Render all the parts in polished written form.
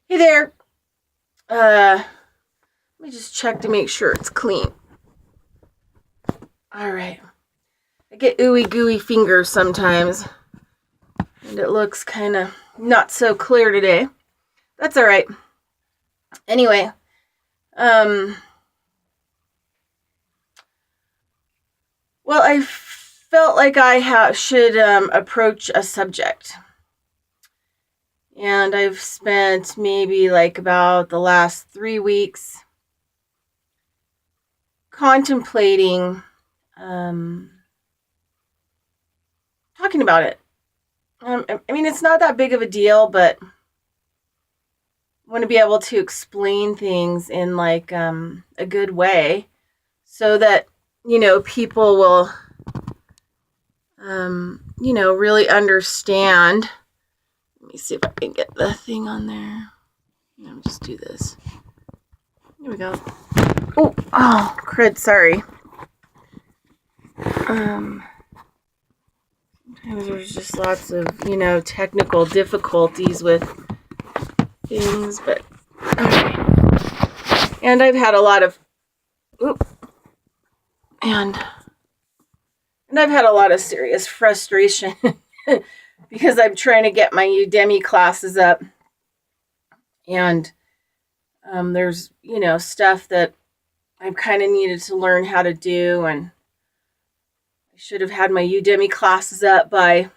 Hey there. Let me just check to make sure it's clean. All right. I get ooey gooey fingers sometimes, and it looks kind of not so clear today. That's all right. Anyway, um, well, I felt like I should approach a subject, and I've spent maybe like about the last 3 weeks contemplating talking about it. I mean, it's not that big of a deal, but I want to be able to explain things in like a good way so that, people will, really understand. Let me see if I can get the thing on there. Let me just do this. Here we go. Oh, crud, sorry. Sometimes there's just lots of, technical difficulties with things, but okay. And I've had a lot of, and I've had a lot of serious frustration because I'm trying to get my Udemy classes up, and there's, stuff that I've kind of needed to learn how to do, and I should have had my Udemy classes up by,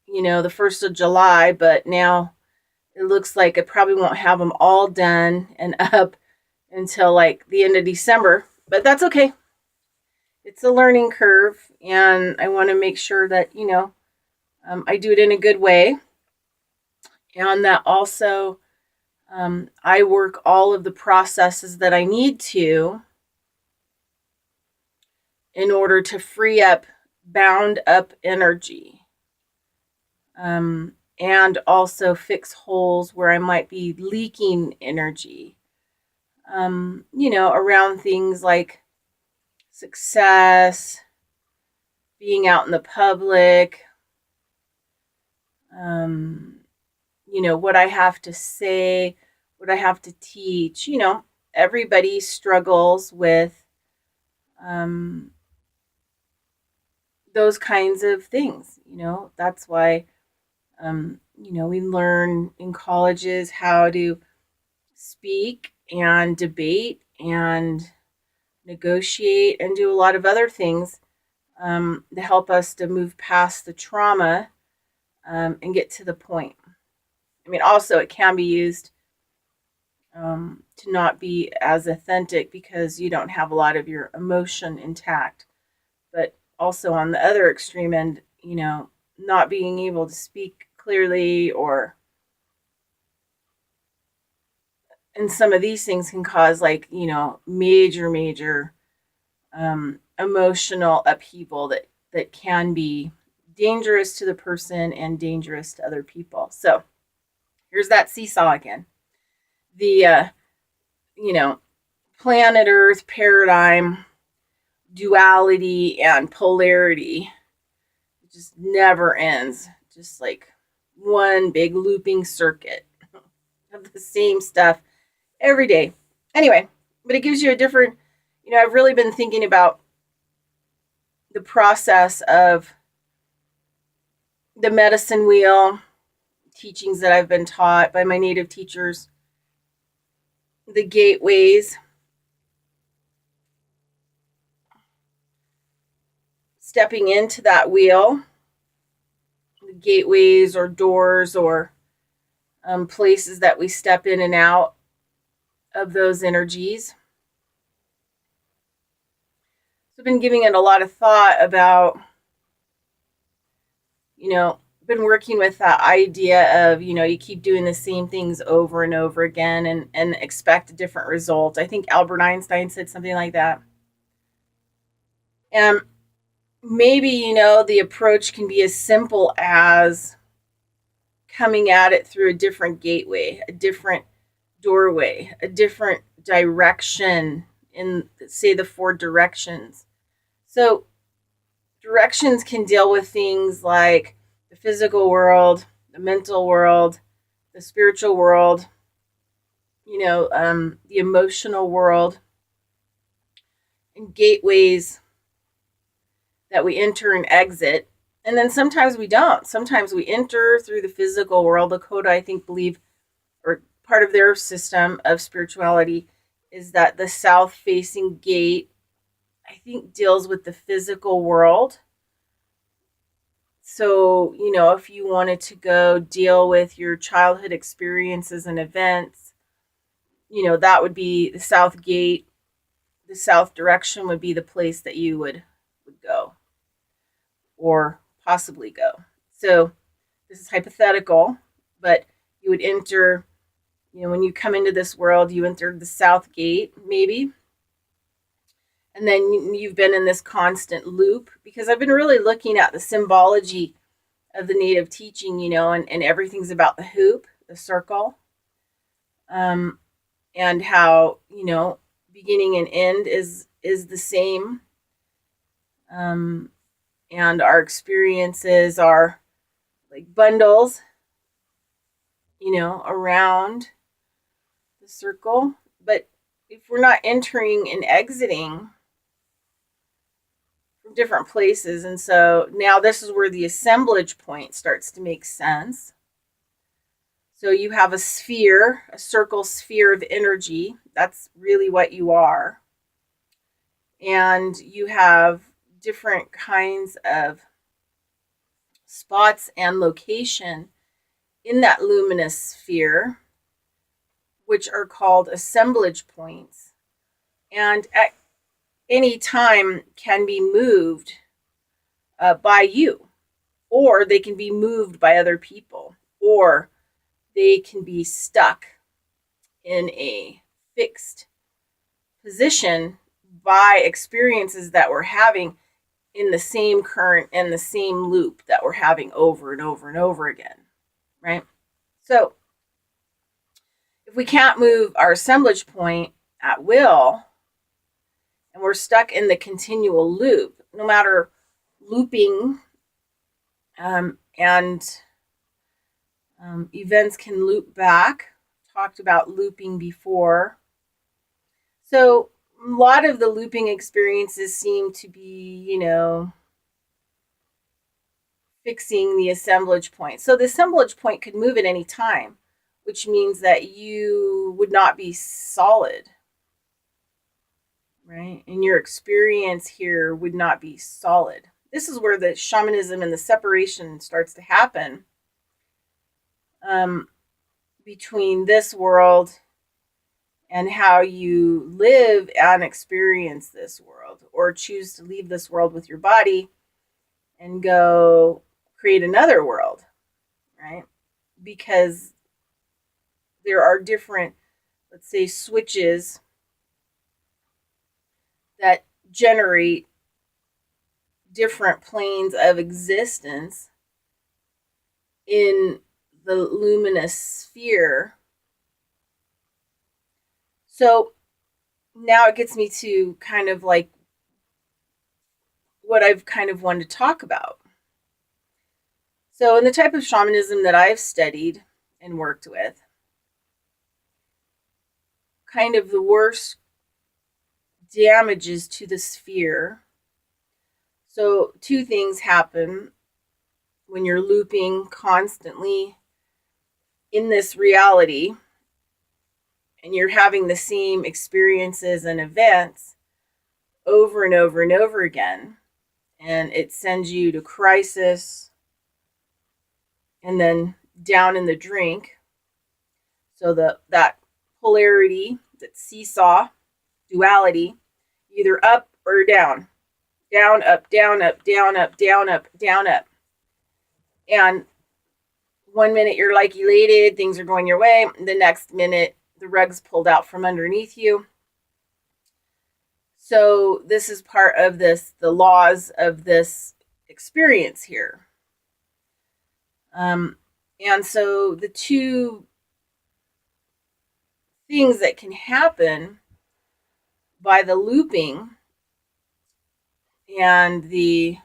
the 1st of July, but now it looks like I probably won't have them all done and up until like the end of December, but that's okay. It's a learning curve, and I want to make sure that, I do it in a good way, and that also I work all of the processes that I need to in order to free up bound up energy, and also fix holes where I might be leaking energy, around things like success, being out in the public, what I have to say, what I have to teach. Everybody struggles with those kinds of things. That's why, we learn in colleges how to speak and debate and negotiate and do a lot of other things to help us to move past the trauma and get to the point. I mean, also, it can be used to not be as authentic because you don't have a lot of your emotion intact. But also, on the other extreme end, not being able to speak clearly, or and some of these things can cause like, major emotional upheaval that can be dangerous to the person and dangerous to other people. So here's that seesaw again. The planet Earth paradigm, duality and polarity, it just never ends. Just like one big looping circuit of the same stuff every day. Anyway, but it gives you a different, I've really been thinking about the process of the medicine wheel, teachings that I've been taught by my native teachers, the gateways, stepping into that wheel, the gateways or doors or places that we step in and out of those energies. So I've been giving it a lot of thought about, been working with that idea of, you keep doing the same things over and over again and expect a different result. I think Albert Einstein said something like that. And maybe, the approach can be as simple as coming at it through a different gateway, a different doorway, a different direction in, say, the 4 directions. So directions can deal with things like the physical world, the mental world, the spiritual world, the emotional world, and gateways that we enter and exit. And then sometimes we don't. Sometimes we enter through the physical world. Lakota, I think, believe, or part of their system of spirituality is that the south facing gate, I think, deals with the physical world. So, if you wanted to go deal with your childhood experiences and events, that would be the south gate. The south direction would be the place that you would go or possibly go. So this is hypothetical, but you would enter, when you come into this world, you enter the south gate, maybe. And then you've been in this constant loop, because I've been really looking at the symbology of the native teaching, and everything's about the hoop, the circle, and how, beginning and end is the same. And our experiences are like bundles, around the circle. But if we're not entering and exiting from different places, and so now this is where the assemblage point starts to make sense. So you have a sphere, a circle sphere of energy. That's really what you are. And you have different kinds of spots and location in that luminous sphere, which are called assemblage points, and at any time can be moved by you, or they can be moved by other people, or they can be stuck in a fixed position by experiences that we're having in the same current and the same loop that we're having over and over and over again, right? So if we can't move our assemblage point at will, and we're stuck in the continual loop, no matter looping, and events can loop back. Talked about looping before. So a lot of the looping experiences seem to be, fixing the assemblage point. So the assemblage point could move at any time, which means that you would not be solid, right? And your experience here would not be solid. This is where the shamanism and the separation starts to happen, between this world and how you live and experience this world, or choose to leave this world with your body and go create another world, right? Because there are different, let's say, switches that generate different planes of existence in the luminous sphere. So now it gets me to kind of like what I've kind of wanted to talk about. So in the type of shamanism that I've studied and worked with, kind of the worst damages to the sphere. So two things happen when you're looping constantly in this reality and you're having the same experiences and events over and over and over again, and it sends you to crisis and then down in the drink. So that polarity, that seesaw, duality, either up or down. Down, up, down, up, down, up, down, up, down, up. And 1 minute you're like elated, things are going your way. The next minute, the rug's pulled out from underneath you. So this is part of this, the laws of this experience here. And so the two things that can happen by the looping and the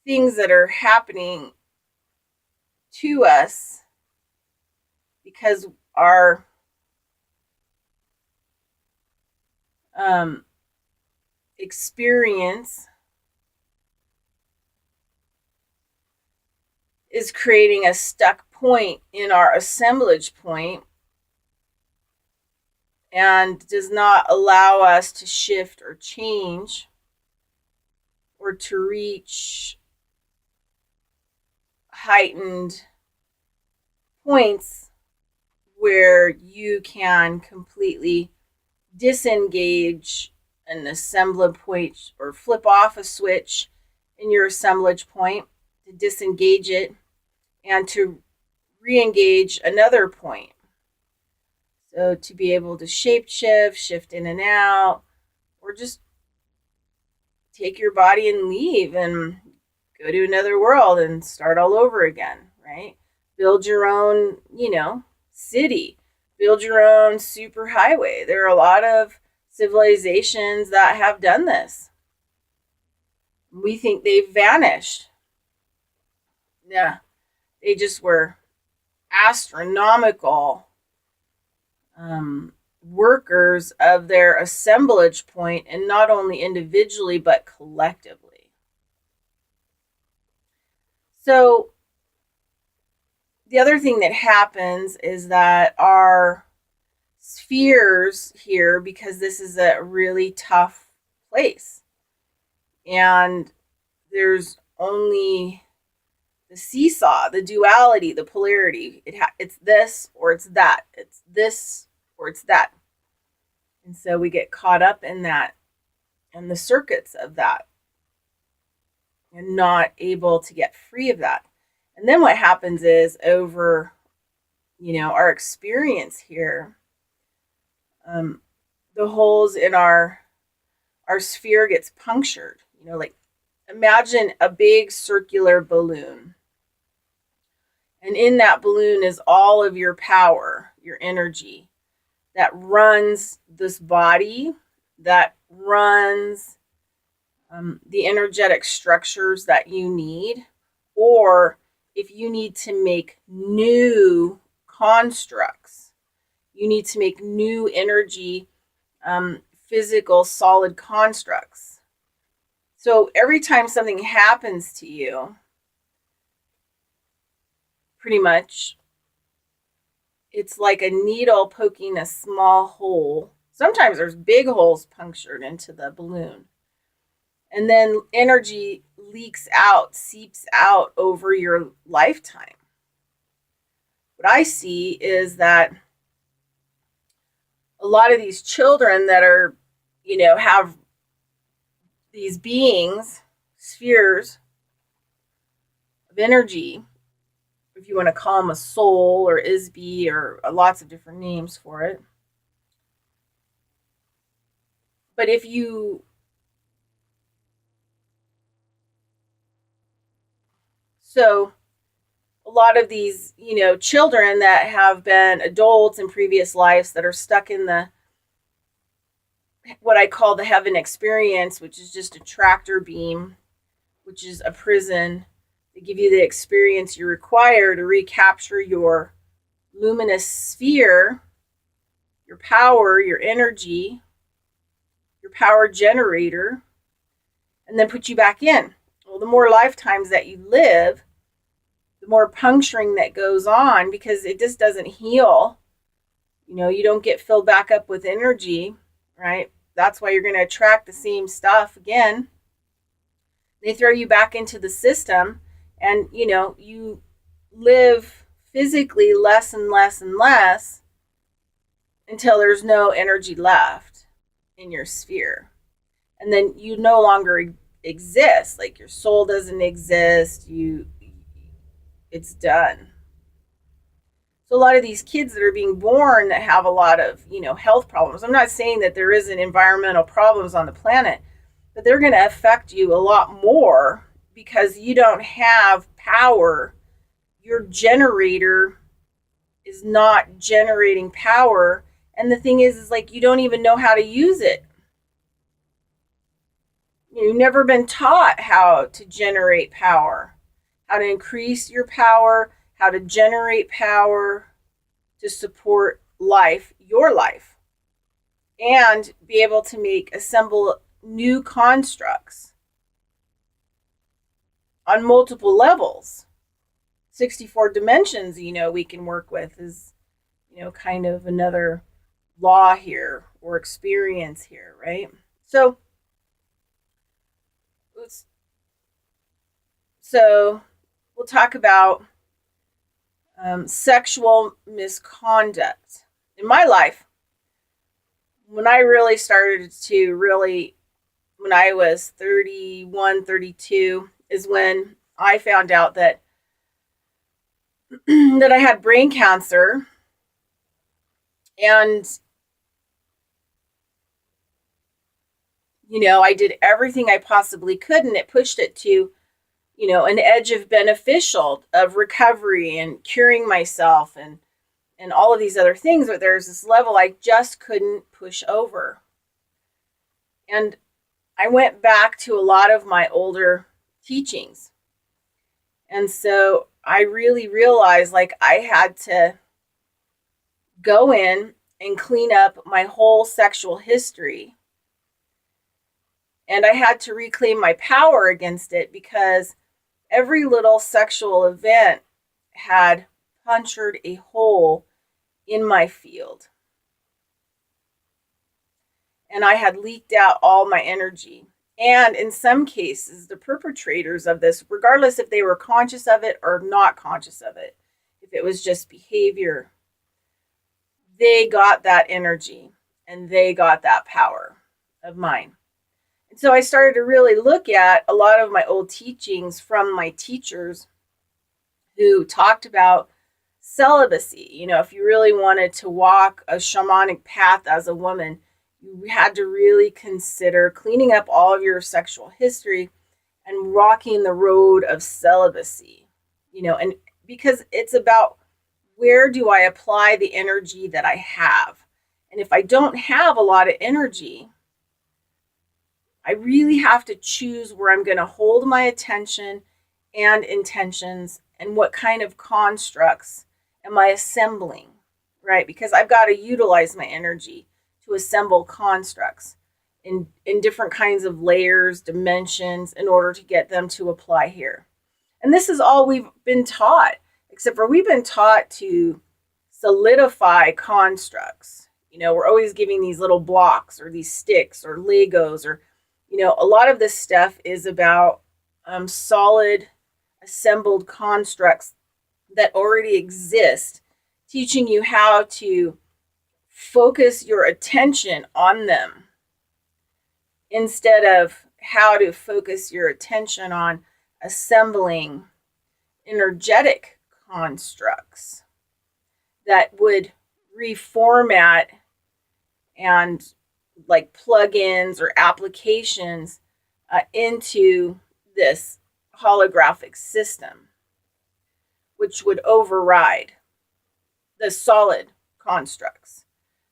things that are happening to us because our experience is creating a stuck point in our assemblage point and does not allow us to shift or change or to reach heightened points where you can completely disengage an assemblage point or flip off a switch in your assemblage point to disengage it and to re-engage another point. So to be able to shape shift in and out, or just take your body and leave and go to another world and start all over again, right? Build your own, city. Build your own super highway. There are a lot of civilizations that have done this. We think they've vanished. Yeah, they just were astronomical workers of their assemblage point, and not only individually but collectively. So the other thing that happens is that our spheres here, because this is a really tough place, and there's only the seesaw, the duality, the polarity. It's this or it's that. It's this or it's that. And so we get caught up in that and the circuits of that and not able to get free of that. And then what happens is over, our experience here, the holes in our sphere gets punctured. Like imagine a big circular balloon. And in that balloon is all of your power, your energy that runs this body, that runs the energetic structures that you need, or if you need to make new constructs, you need to make new energy, physical, solid constructs. So every time something happens to you, pretty much, it's like a needle poking a small hole. Sometimes there's big holes punctured into the balloon. And then energy leaks out, seeps out over your lifetime. What I see is that a lot of these children that are, have these beings, spheres of energy, if you want to call them a soul or Isby or lots of different names for it. But so a lot of these, children that have been adults in previous lives that are stuck in what I call the heaven experience, which is just a tractor beam, which is a prison. They give you the experience you require to recapture your luminous sphere, your power, your energy, your power generator, and then put you back in. Well, the more lifetimes that you live, the more puncturing that goes on, because it just doesn't heal. You don't get filled back up with energy, right? That's why you're going to attract the same stuff again. They throw you back into the system, and you live physically less and less and less until there's no energy left in your sphere. And then you no longer exist. Like your soul doesn't exist. It's done. So a lot of these kids that are being born that have a lot of, health problems. I'm not saying that there isn't environmental problems on the planet, but they're going to affect you a lot more because you don't have power. Your generator is not generating power. And the thing is like you don't even know how to use it. You've never been taught how to generate power, how to increase your power, how to generate power, to support life, your life, and be able to assemble new constructs on multiple levels. 64 dimensions, we can work with is, kind of another law here or experience here, right? So we'll talk about sexual misconduct. In my life, when I really started to when I was 31, 32, is when I found out that that I had brain cancer. And I did everything I possibly could, and it pushed it to an edge of beneficial, of recovery and curing myself and all of these other things. But there's this level I just couldn't push over. And I went back to a lot of my older teachings. And so I really realized I had to go in and clean up my whole sexual history. And I had to reclaim my power against it, because every little sexual event had punctured a hole in my field. And I had leaked out all my energy. And in some cases, the perpetrators of this, regardless if they were conscious of it or not conscious of it, if it was just behavior, they got that energy and they got that power of mine. And so I started to really look at a lot of my old teachings from my teachers who talked about celibacy. If you really wanted to walk a shamanic path as a woman, you had to really consider cleaning up all of your sexual history and walking the road of celibacy, and because it's about, where do I apply the energy that I have? And if I don't have a lot of energy, I really have to choose where I'm going to hold my attention and intentions, and what kind of constructs am I assembling, right? Because I've got to utilize my energy to assemble constructs in different kinds of layers, dimensions, in order to get them to apply here. And this is all we've been taught, except for we've been taught to solidify constructs. We're always giving these little blocks or these sticks or Legos, or, a lot of this stuff is about solid assembled constructs that already exist, teaching you how to focus your attention on them instead of how to focus your attention on assembling energetic constructs that would reformat and plugins or applications into this holographic system, which would override the solid constructs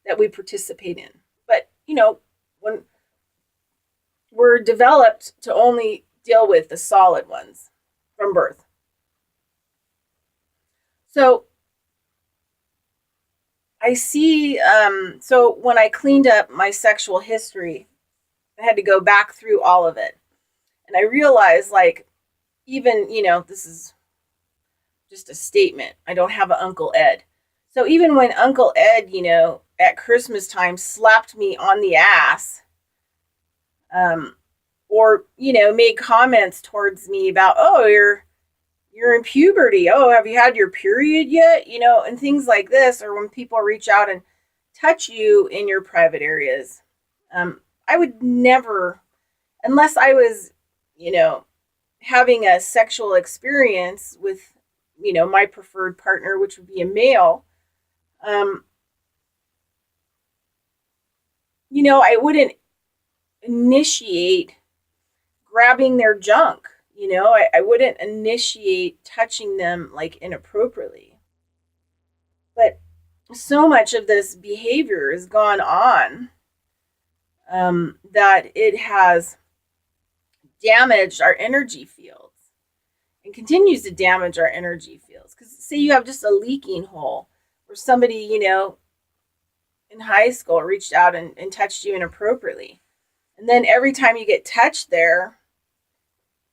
that we participate in. But, when we're developed to only deal with the solid ones from birth. So I see, so when I cleaned up my sexual history, I had to go back through all of it. And I realized, even, this is just a statement. I don't have an Uncle Ed. So even when Uncle Ed, at Christmas time slapped me on the ass, or, made comments towards me about, oh, you're in puberty. Oh, have you had your period yet? And things like this, or when people reach out and touch you in your private areas. I would never, unless I was, having a sexual experience with, my preferred partner, which would be a male, I wouldn't initiate grabbing their junk. I wouldn't initiate touching them inappropriately. But so much of this behavior has gone on that it has damaged our energy fields and continues to damage our energy fields. Because say you have just a leaking hole or somebody, in high school reached out and touched you inappropriately. And then every time you get touched there,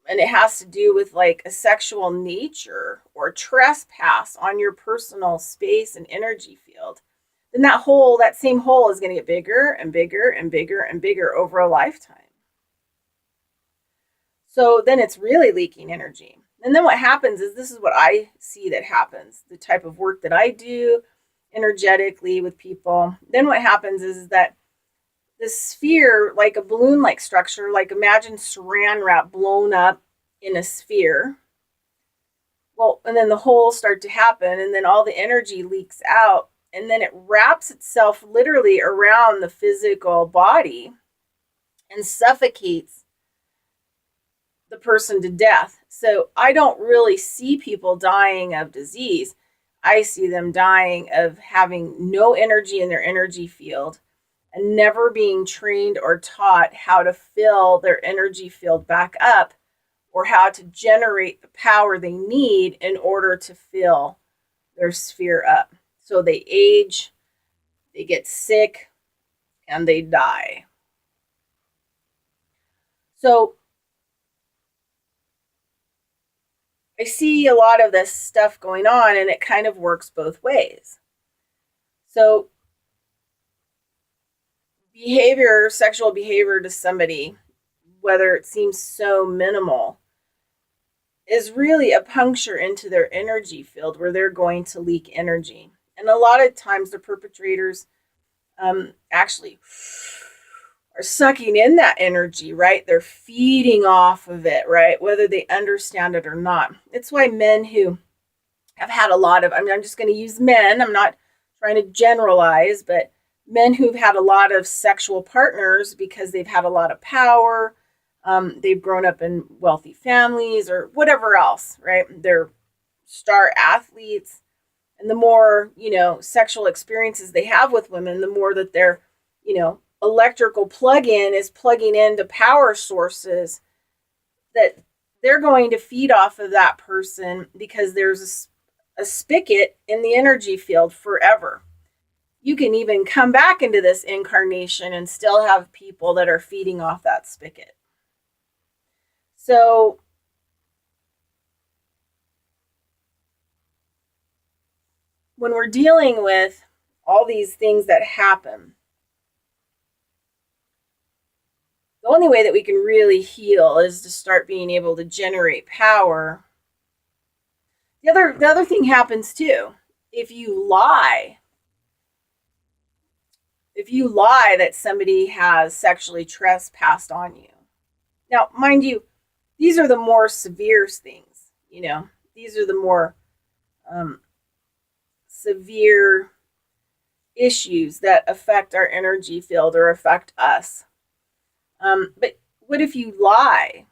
and it has to do with like a sexual nature or trespass on your personal space and energy field, then that same hole is going to get bigger and bigger and bigger and bigger over a lifetime. So then it's really leaking energy. And then what happens is, this is what I see that happens, the type of work that I do energetically with people. Then what happens is that this sphere, like a balloon-like structure, like imagine saran wrap blown up in a sphere. Well, and then the holes start to happen, and then all the energy leaks out, and then it wraps itself literally around the physical body and suffocates the person to death. So I don't really see people dying of disease. I see them dying of having no energy in their energy field and never being trained or taught how to fill their energy field back up, or how to generate the power they need in order to fill their sphere up. So they age, they get sick, and they die. So I see a lot of this stuff going on, and it kind of works both ways. So sexual behavior to somebody, whether it seems so minimal, is really a puncture into their energy field where they're going to leak energy. And a lot of times the perpetrators actually are sucking in that energy, right? They're feeding off of it, right? Whether they understand it or not. It's why men who have had a lot of, I'm just going to use men, I'm not trying to generalize, but men who've had a lot of sexual partners because they've had a lot of power, they've grown up in wealthy families or whatever else, right? They're star athletes. And the more, sexual experiences they have with women, the more that their, electrical plug-in is plugging into power sources, that they're going to feed off of that person, because there's a spigot in the energy field forever. You can even come back into this incarnation and still have people that are feeding off that spigot. So when we're dealing with all these things that happen, the only way that we can really heal is to start being able to generate power. The other thing happens too. If you lie that somebody has sexually trespassed on you. Now, mind you, these are the more severe things, These are the more severe issues that affect our energy field or affect us. But what if you lie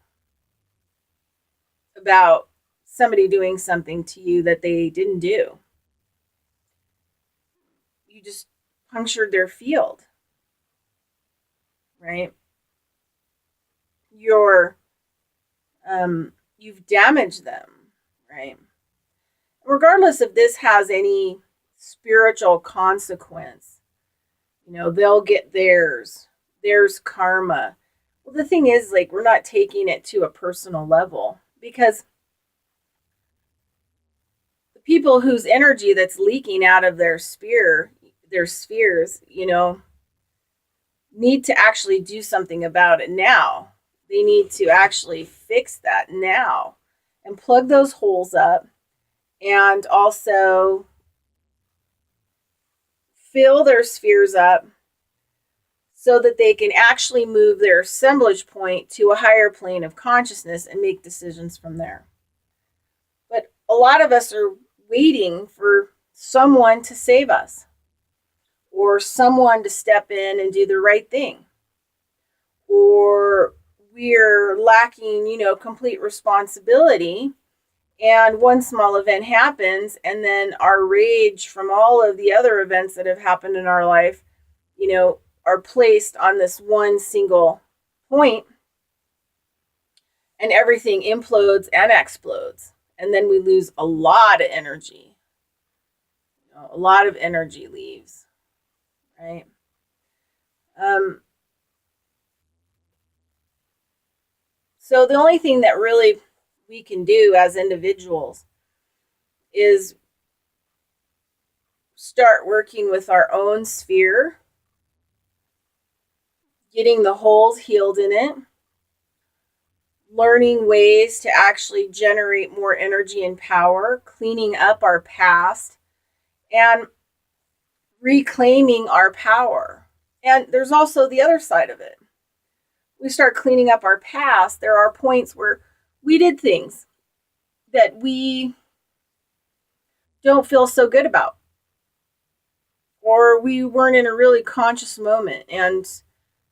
about somebody doing something to you that they didn't do? You just punctured their field, right? You've damaged them, right? Regardless if this has any spiritual consequence, they'll get theirs. There's karma. Well, the thing is, we're not taking it to a personal level, because the people whose energy that's leaking out of their spheres, need to actually do something about it now. They need to actually fix that now and plug those holes up, and also fill their spheres up so that they can actually move their assemblage point to a higher plane of consciousness and make decisions from there. But a lot of us are waiting for someone to save us, or someone to step in and do the right thing, or we're lacking, complete responsibility, and one small event happens, and then our rage from all of the other events that have happened in our life, are placed on this one single point, and everything implodes and explodes, and then we lose a lot of energy. A lot of energy leaves, right? Um, so the only thing that really we can do as individuals is start working with our own sphere, getting the holes healed in it, learning ways to actually generate more energy and power, cleaning up our past, and reclaiming our power. And there's also the other side of it. We start cleaning up our past. There are points where we did things that we don't feel so good about, or we weren't in a really conscious moment. And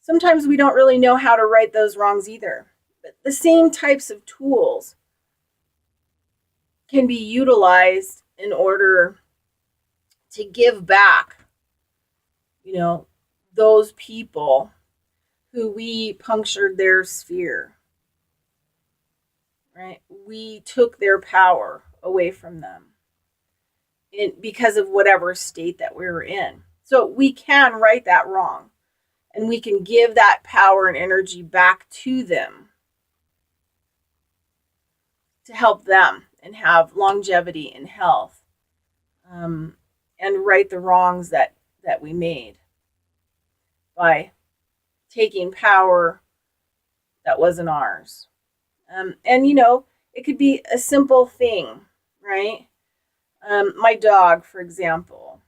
sometimes we don't really know how to right those wrongs either. But the same types of tools can be utilized in order to give back, those people who we punctured their sphere, right? We took their power away from them because of whatever state that we were in. So we can right that wrong, and we can give that power and energy back to them to help them and have longevity and health, and right the wrongs that we made by taking power that wasn't ours. And it could be a simple thing, right? My dog, for example,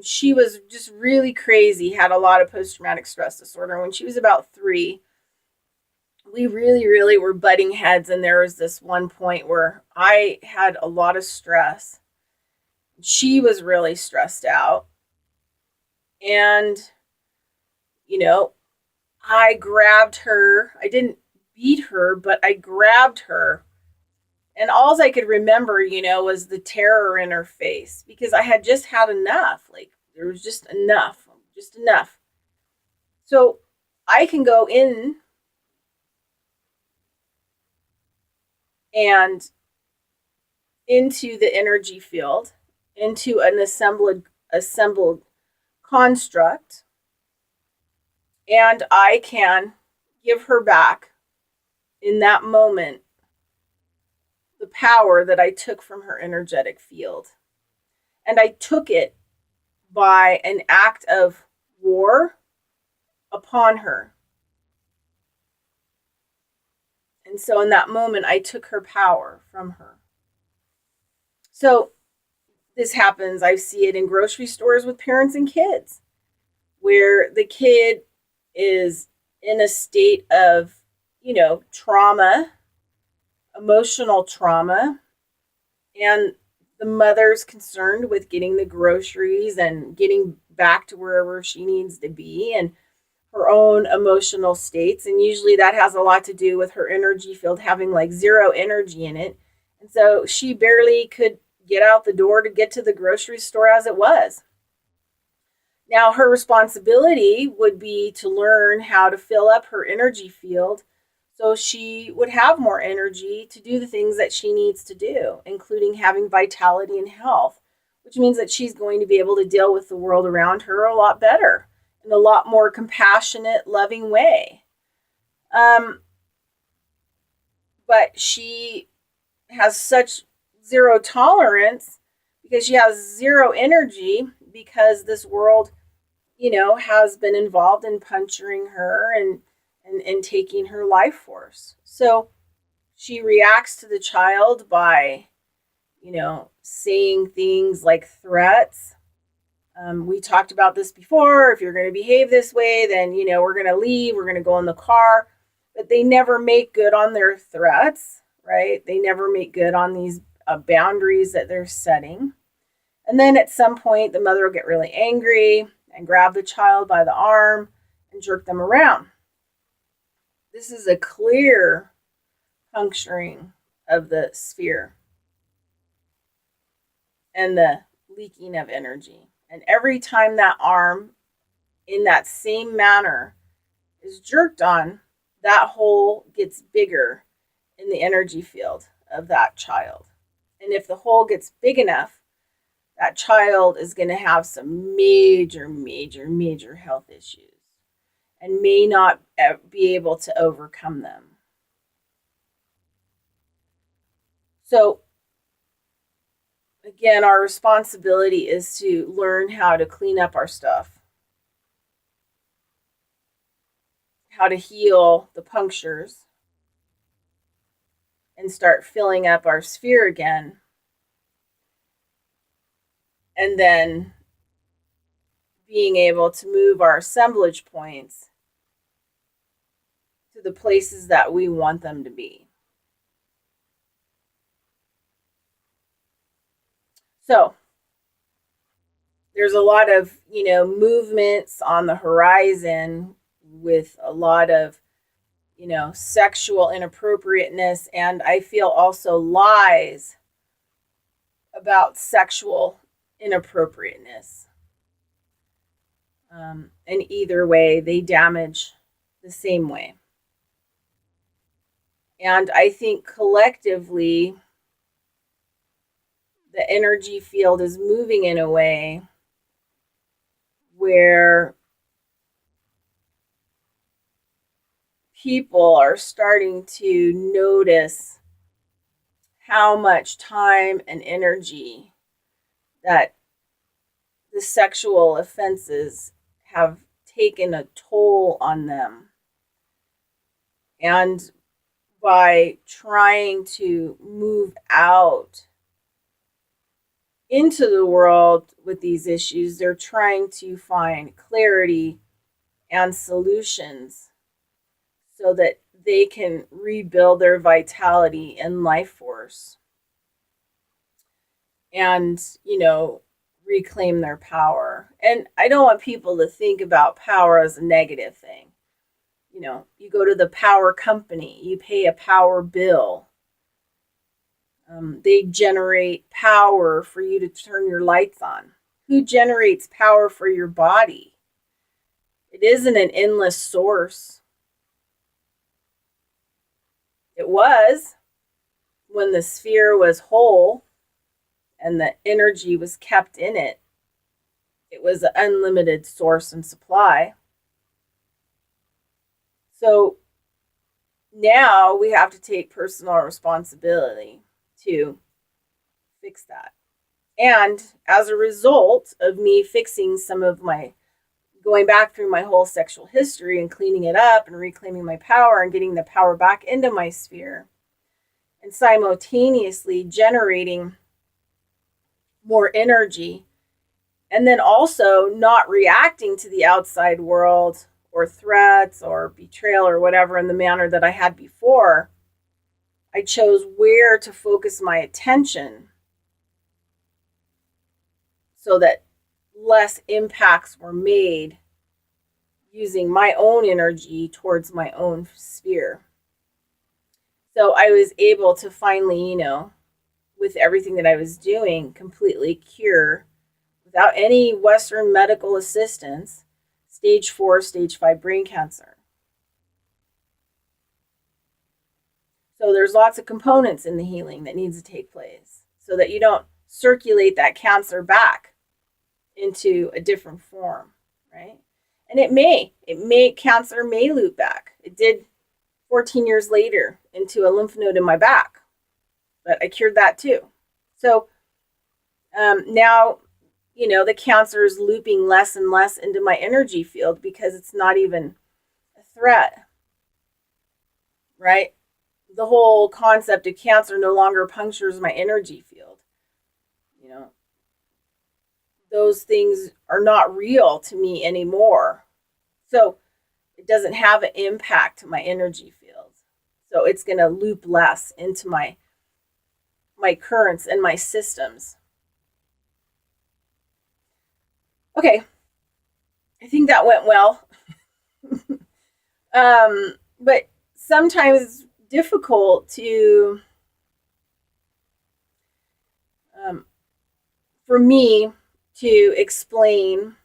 she was just really crazy, had a lot of post-traumatic stress disorder. When she was about 3, we really, really were butting heads. And there was this one point where I had a lot of stress. She was really stressed out. And, I grabbed her. I didn't beat her, but I grabbed her. And all I could remember, was the terror in her face, because I had just had enough. Like, there was just enough. So I can go in and into the energy field, into an assembled construct, and I can give her back in that moment the power that I took from her energetic field. And I took it by an act of war upon her. And so in that moment, I took her power from her. So this happens, I see it in grocery stores with parents and kids, where the kid is in a state of, trauma, emotional trauma, and the mother's concerned with getting the groceries and getting back to wherever she needs to be, and her own emotional states. And usually that has a lot to do with her energy field having like zero energy in it. And so she barely could get out the door to get to the grocery store as it was. Now, her responsibility would be to learn how to fill up her energy field so she would have more energy to do the things that she needs to do, including having vitality and health, which means that she's going to be able to deal with the world around her a lot better, in a lot more compassionate, loving way. But she has such zero tolerance because she has zero energy, because this world, has been involved in puncturing her and taking her life force. So she reacts to the child by, saying things like threats. We talked about this before. If you're going to behave this way, then, we're going to leave. We're going to go in the car. But they never make good on their threats, right? They never make good on these boundaries that they're setting. And then at some point, the mother will get really angry and grab the child by the arm and jerk them around. This is a clear puncturing of the sphere and the leaking of energy. And every time that arm, in that same manner, is jerked on, that hole gets bigger in the energy field of that child. And if the hole gets big enough, that child is going to have some major, major, major health issues and may not be able to overcome them. So, again, our responsibility is to learn how to clean up our stuff, how to heal the punctures, and start filling up our sphere again. And then being able to move our assemblage points to the places that we want them to be. So, there's a lot of, movements on the horizon with a lot of, sexual inappropriateness, and I feel also lies about sexual inappropriateness. And either way, they damage the same way. And I think collectively, the energy field is moving in a way where people are starting to notice how much time and energy that the sexual offenses have taken a toll on them. And by trying to move out into the world with these issues, they're trying to find clarity and solutions so that they can rebuild their vitality and life force and, reclaim their power. And I don't want people to think about power as a negative thing. You go to the power company, you pay a power bill. They generate power for you to turn your lights on. Who generates power for your body? It isn't an endless source. It was when the sphere was whole and the energy was kept in it. It was an unlimited source and supply. So now we have to take personal responsibility to fix that. And as a result of me fixing some of going back through my whole sexual history and cleaning it up and reclaiming my power and getting the power back into my sphere, and simultaneously generating more energy, and then also not reacting to the outside world or threats or betrayal or whatever in the manner that I had before, I chose where to focus my attention so that less impacts were made using my own energy towards my own sphere. So I was able to finally, with everything that I was doing, completely cure, without any Western medical assistance, stage 4, stage 5 brain cancer. So there's lots of components in the healing that needs to take place so that you don't circulate that cancer back into a different form, right? And cancer may loop back. It did 14 years later into a lymph node in my back, but I cured that too. So now, the cancer is looping less and less into my energy field because it's not even a threat, right? The whole concept of cancer no longer punctures my energy field. Those things are not real to me anymore. So it doesn't have an impact to my energy field. So it's going to loop less into my currents and my systems. Okay. I think that went well. But sometimes it's difficult to, for me, to explain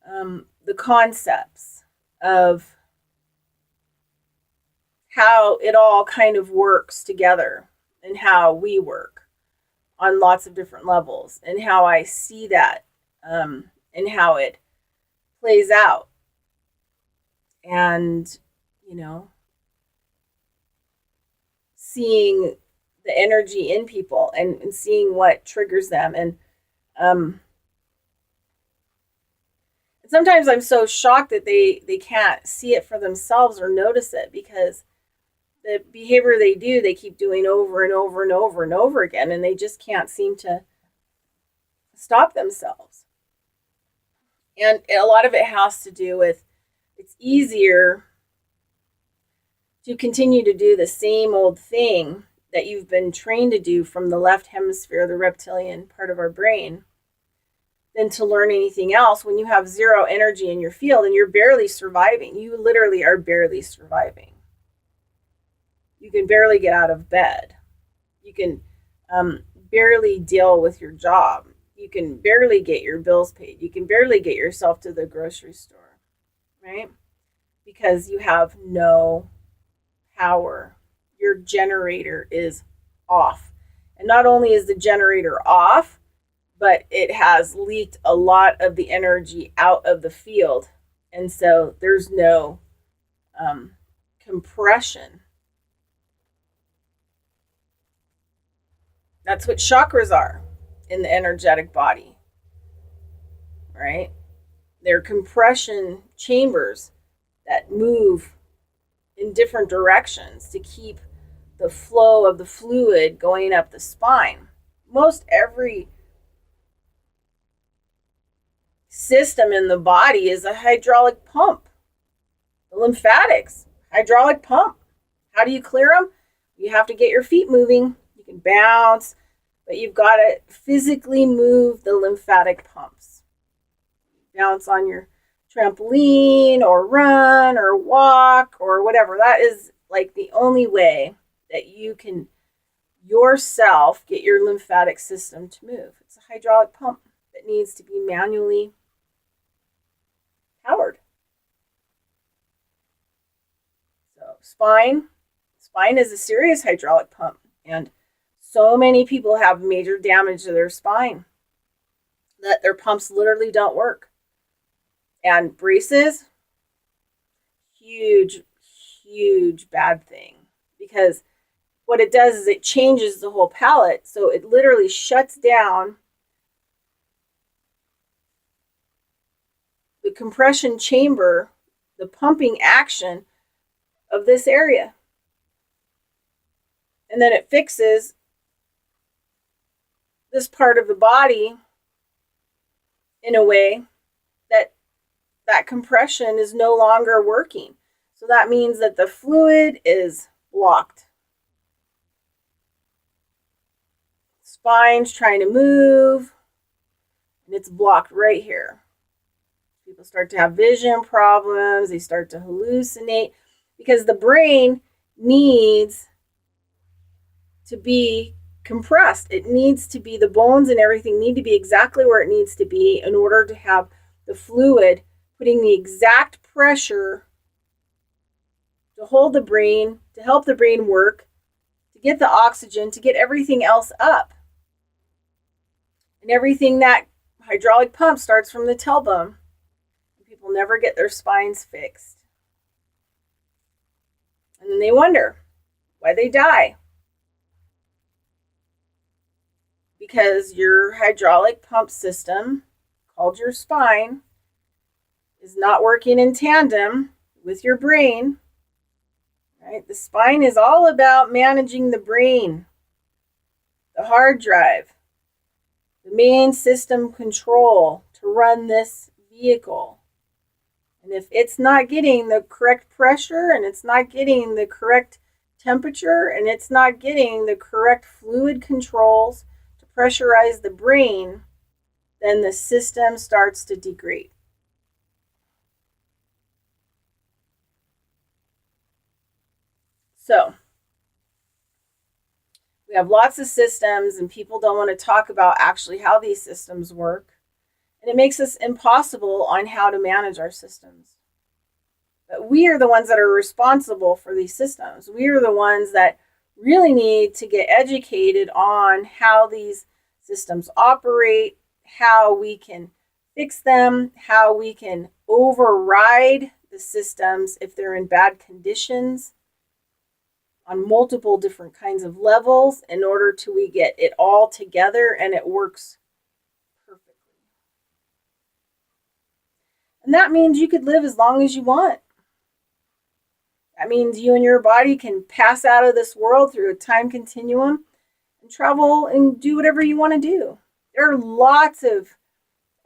the concepts of how it all kind of works together and how we work. on lots of different levels, and how I see that, and how it plays out. And, you know, seeing the energy in people, and seeing what triggers them. And sometimes I'm so shocked that they can't see it for themselves or notice it, because the behavior they do, they keep doing over and over and over and over again, and they just can't seem to stop themselves. And a lot of it has to do with, it's easier to continue to do the same old thing that you've been trained to do from the left hemisphere, the reptilian part of our brain, than to learn anything else when you have zero energy in your field and you're barely surviving. You literally are barely surviving. You can barely get out of bed. You can barely deal with your job. You can barely get your bills paid. You can barely get yourself to the grocery store, right? Because you have no power. Your generator is off. And not only is the generator off, but it has leaked a lot of the energy out of the field. And so there's no compression. That's what chakras are in the energetic body, right? They're compression chambers that move in different directions to keep the flow of the fluid going up the spine. Most every system in the body is a hydraulic pump. The lymphatics, hydraulic pump. How do you clear them? You have to get your feet moving. You can bounce, but you've got to physically move the lymphatic pumps. Bounce on your trampoline or run or walk or whatever. That is like the only way that you can yourself get your lymphatic system to move. It's a hydraulic pump that needs to be manually powered. So spine is a serious hydraulic pump, and so many people have major damage to their spine that their pumps literally don't work. And braces, huge bad thing, because what it does is it changes the whole palate. So it literally shuts down the compression chamber, the pumping action of this area. And then it fixes this part of the body in a way that compression is no longer working. So that means that the fluid is blocked. Spine's trying to move, and it's blocked right here. People start to have vision problems. They start to hallucinate, because the brain needs to be compressed. It needs to be, the bones and everything need to be exactly where it needs to be in order to have the fluid putting the exact pressure to hold the brain, to help the brain work, to get the oxygen, to get everything else up. And everything, that hydraulic pump starts from the tailbone. People never get their spines fixed. And then they wonder why they die. Because your hydraulic pump system, called your spine, is not working in tandem with your brain. Right? The spine is all about managing the brain, the hard drive, the main system control to run this vehicle. And if it's not getting the correct pressure, and it's not getting the correct temperature, and it's not getting the correct fluid controls to pressurize the brain, then the system starts to degrade. So we have lots of systems, and people don't want to talk about actually how these systems work. And it makes us impossible on how to manage our systems. But we are the ones that are responsible for these systems. We are the ones that really need to get educated on how these systems operate, how we can fix them, how we can override the systems if they're in bad conditions on multiple different kinds of levels in order to we get it all together and it works perfectly. And that means you could live as long as you want. That means you and your body can pass out of this world through a time continuum and travel and do whatever you want to do. There are lots of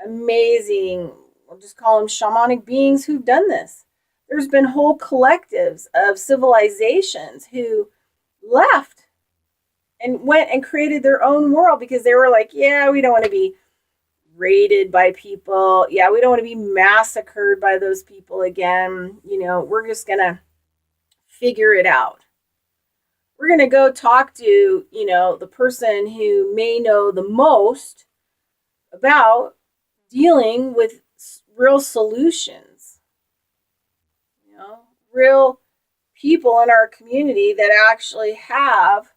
amazing, we'll just call them shamanic beings who've done this. There's been whole collectives of civilizations who left and went and created their own world because they were like, yeah, we don't want to be raided by people. Yeah, we don't want to be massacred by those people again. We're just going to figure it out. We're going to go talk to, the person who may know the most about dealing with real solutions. Real people in our community that actually have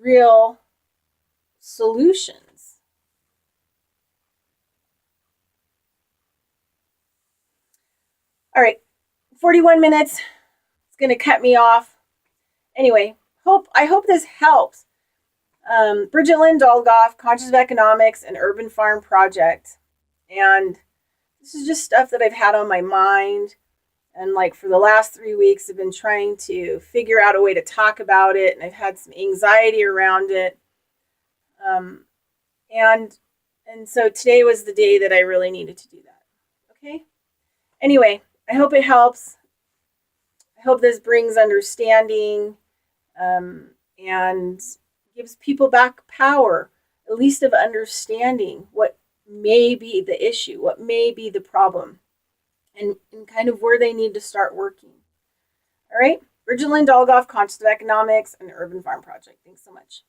real solutions. All right, 41 minutes. It's going to cut me off. Anyway, I hope this helps. Bridget Lynn Dolgoff, Conscious of Economics and Urban Farm Project. And this is just stuff that I've had on my mind. And for the last 3 weeks, I've been trying to figure out a way to talk about it. And I've had some anxiety around it. And so today was the day that I really needed to do that. Okay? Anyway, I hope it helps. I hope this brings understanding and gives people back power, at least of understanding what may be the issue, what may be the problem, and kind of where they need to start working. All right? Bridget Lynn Dolgoff, Conscious of Economics and Urban Farm Project. Thanks so much.